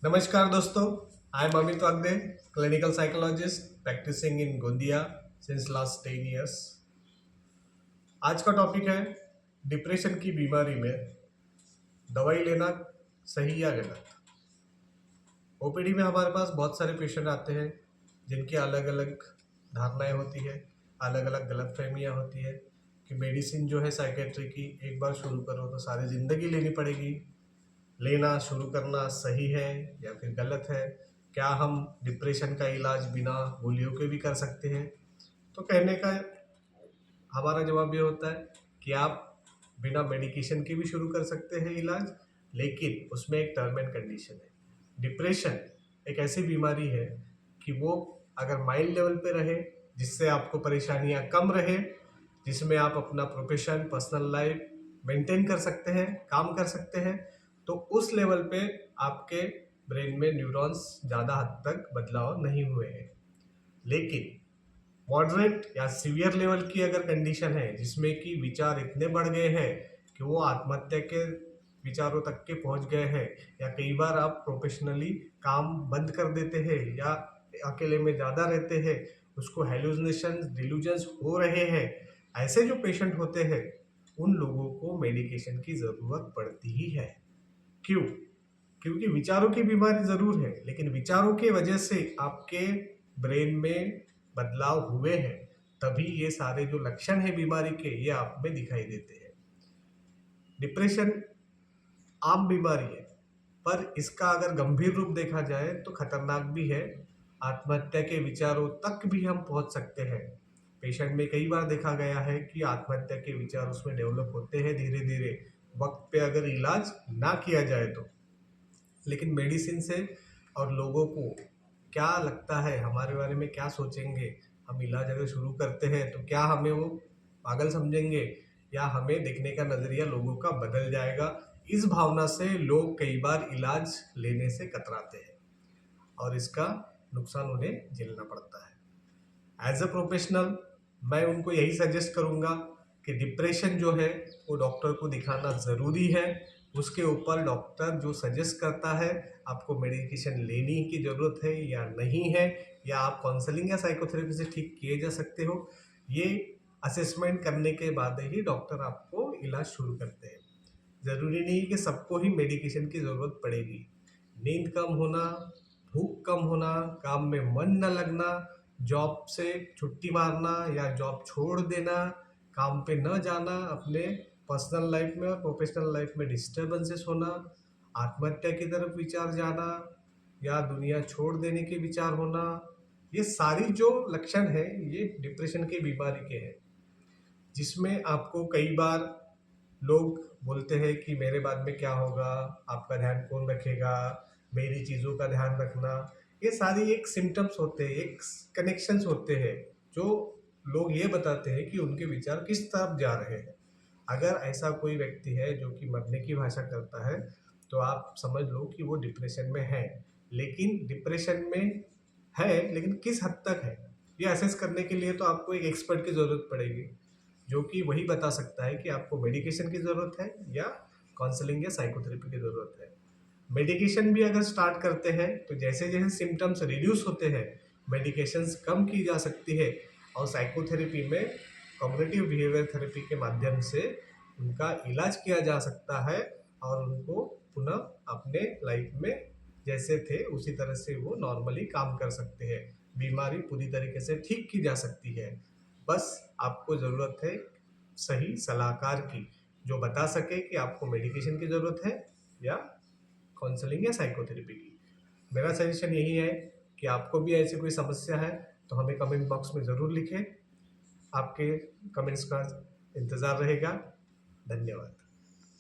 नमस्कार दोस्तों, I am Amit Wagde, clinical psychologist practising in Gondia since last 10 years. आज का टॉपिक है डिप्रेशन की बीमारी में दवाई लेना सही या गलत। ओपीडी में हमारे पास बहुत सारे पेशेंट आते हैं जिनकी अलग अलग धारणाएं होती है, अलग अलग गलतफहमियां होती है कि मेडिसिन जो है साइकेट्री की एक बार शुरू करो तो सारी ज़िंदगी लेनी पड़ेगी। लेना शुरू करना सही है या फिर गलत है? क्या हम डिप्रेशन का इलाज बिना गोलियों के भी कर सकते हैं? तो कहने का हमारा जवाब ये होता है कि आप बिना मेडिकेशन के भी शुरू कर सकते हैं इलाज, लेकिन उसमें एक टर्म एंड कंडीशन है। डिप्रेशन एक ऐसी बीमारी है कि वो अगर माइल्ड लेवल पे रहे, जिससे आपको परेशानियां कम रहे, जिसमें आप अपना प्रोफेशन पर्सनल लाइफ मेंटेन कर सकते हैं, काम कर सकते हैं, तो उस लेवल पे आपके ब्रेन में न्यूरॉन्स ज़्यादा हद तक बदलाव नहीं हुए हैं। लेकिन मॉडरेट या सीवियर लेवल की अगर कंडीशन है जिसमें कि विचार इतने बढ़ गए हैं कि वो आत्महत्या के विचारों तक के पहुंच गए हैं, या कई बार आप प्रोफेशनली काम बंद कर देते हैं या अकेले में ज़्यादा रहते हैं, उसको हेलुसिनेशन डिल्यूजन्स हो रहे हैं, ऐसे जो पेशेंट होते हैं उन लोगों को मेडिकेशन की ज़रूरत पड़ती ही है। क्यों? क्योंकि विचारों की बीमारी ज़रूर है, लेकिन विचारों की वजह से आपके ब्रेन में बदलाव हुए हैं, तभी ये सारे जो लक्षण है बीमारी के ये आप में दिखाई देते हैं। डिप्रेशन आम बीमारी है, पर इसका अगर गंभीर रूप देखा जाए तो खतरनाक भी है। आत्महत्या के विचारों तक भी हम पहुंच सकते हैं। पेशेंट में कई बार देखा गया है कि आत्महत्या के विचार उसमें डेवलप होते हैं धीरे धीरे, वक्त पे अगर इलाज ना किया जाए तो। लेकिन मेडिसिन से और लोगों को क्या लगता है, हमारे बारे में क्या सोचेंगे, हम इलाज अगर शुरू करते हैं तो क्या हमें वो पागल समझेंगे या हमें देखने का नज़रिया लोगों का बदल जाएगा, इस भावना से लोग कई बार इलाज लेने से कतराते हैं और इसका नुकसान उन्हें झेलना पड़ता है। एज अ प्रोफेशनल मैं उनको यही सजेस्ट करूँगा कि डिप्रेशन जो है वो डॉक्टर को दिखाना ज़रूरी है। उसके ऊपर डॉक्टर जो सजेस्ट करता है, आपको मेडिकेशन लेने की ज़रूरत है या नहीं है, या आप काउंसलिंग या साइकोथेरेपी से ठीक किए जा सकते हो, ये असेसमेंट करने के बाद ही डॉक्टर आपको इलाज शुरू करते हैं। ज़रूरी नहीं कि सबको ही मेडिकेशन की ज़रूरत पड़ेगी। नींद कम होना, भूख कम होना, काम में मन न लगना, जॉब से छुट्टी मारना या जॉब छोड़ देना, काम पे न जाना, अपने पर्सनल लाइफ में और प्रोफेशनल लाइफ में डिस्टर्बेंसेस होना, आत्महत्या की तरफ विचार जाना या दुनिया छोड़ देने के विचार होना, ये सारी जो लक्षण है ये डिप्रेशन की बीमारी के हैं। जिसमें आपको कई बार लोग बोलते हैं कि मेरे बाद में क्या होगा, आपका ध्यान कौन रखेगा, मेरी चीज़ों का ध्यान रखना, ये सारी एक सिम्टम्स होते हैं, एक कनेक्शंस होते हैं जो लोग ये बताते हैं कि उनके विचार किस तरफ जा रहे हैं। अगर ऐसा कोई व्यक्ति है जो कि मरने की भाषा करता है तो आप समझ लो कि वो डिप्रेशन में है। लेकिन डिप्रेशन में है, लेकिन किस हद तक है ये असेस करने के लिए तो आपको एक एक्सपर्ट की ज़रूरत पड़ेगी, जो कि वही बता सकता है कि आपको मेडिकेशन की ज़रूरत है या काउंसलिंग या साइकोथेरेपी की ज़रूरत है। मेडिकेशन भी अगर स्टार्ट करते हैं तो जैसे जैसे सिम्टम्स रिड्यूस होते हैं, मेडिकेशंस कम की जा सकती है और साइकोथेरेपी में कॉग्निटिव बिहेवियर थेरेपी के माध्यम से उनका इलाज किया जा सकता है और उनको पुनः अपने लाइफ में जैसे थे उसी तरह से वो नॉर्मली काम कर सकते हैं। बीमारी पूरी तरीके से ठीक की जा सकती है। बस आपको ज़रूरत है सही सलाहकार की, जो बता सके कि आपको मेडिकेशन की ज़रूरत है या काउंसलिंग या साइकोथेरेपी की। मेरा सजेशन यही है कि आपको भी ऐसी कोई समस्या है तो हमें कमेंट बॉक्स में ज़रूर लिखें। आपके कमेंट्स का इंतज़ार रहेगा। धन्यवाद।